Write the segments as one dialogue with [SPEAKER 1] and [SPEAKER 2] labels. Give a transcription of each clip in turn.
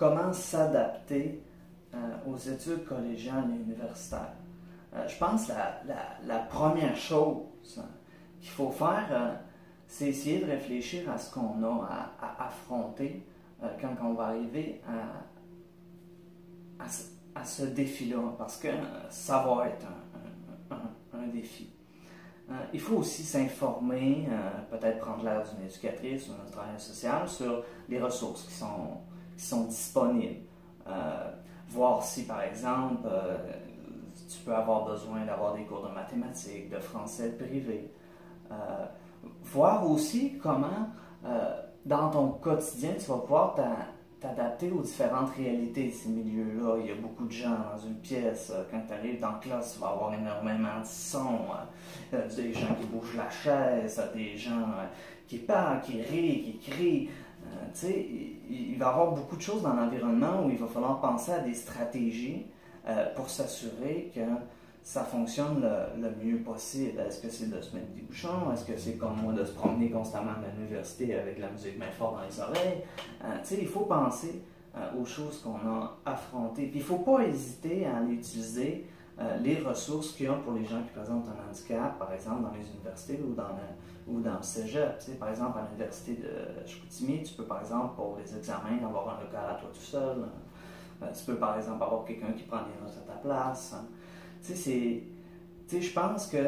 [SPEAKER 1] comment s'adapter aux études collégiales et universitaires. Je pense que la première chose qu'il faut faire, c'est essayer de réfléchir à ce qu'on a à affronter quand on va arriver à ce défi-là, parce que ça va être un défi. Il faut aussi s'informer, peut-être prendre l'aide d'une éducatrice ou d'un travailleur social sur les ressources qui sont disponibles. Voir si, par exemple, tu peux avoir besoin d'avoir des cours de mathématiques, de français privé. Voir aussi comment, dans ton quotidien, tu vas pouvoir t'adapter aux différentes réalités de ces milieux-là. Il y a beaucoup de gens dans une pièce. Quand tu arrives dans la classe, tu vas avoir énormément de sons. Des gens qui bougent la chaise, des gens qui parlent, qui rient, qui crient. Tu sais, il va y avoir beaucoup de choses dans l'environnement où il va falloir penser à des stratégies pour s'assurer que ça fonctionne le mieux possible. Est-ce que c'est de se mettre des bouchons? Est-ce que c'est comme moi de se promener constamment à l'université avec la musique bien fort dans les oreilles? Tu sais, il faut penser aux choses qu'on a affrontées. Puis il ne faut pas hésiter à aller utiliser les ressources qu'il y a pour les gens qui présentent un handicap, par exemple dans les universités ou dans le cégep. Tu sais, par exemple, à l'université de Chicoutimi, tu peux, par exemple, pour les examens, avoir un local à toi tout seul. Tu peux, par exemple, avoir quelqu'un qui prend des notes à ta place. Tu sais, je pense que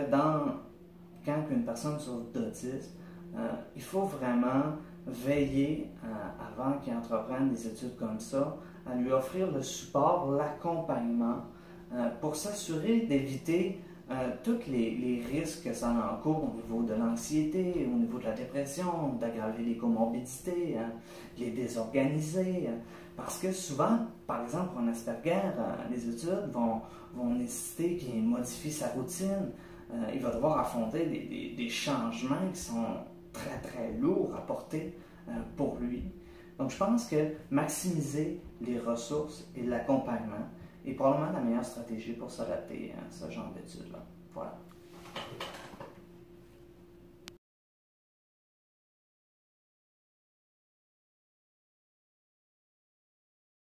[SPEAKER 1] quand une personne souffre d'autisme, il faut vraiment veiller, avant qu'il entreprenne des études comme ça, à lui offrir le support, l'accompagnement, pour s'assurer d'éviter tous les risques que ça encourt au niveau de l'anxiété, au niveau de la dépression, d'aggraver les comorbidités, les désorganiser. Parce que souvent, par exemple, pour un Asperger, les études vont nécessiter qu'il modifie sa routine. Il va devoir affronter des changements qui sont très, très lourds à porter pour lui. Donc, je pense que maximiser les ressources et l'accompagnement est probablement la meilleure stratégie pour s'adapter à ce genre d'études-là. Voilà.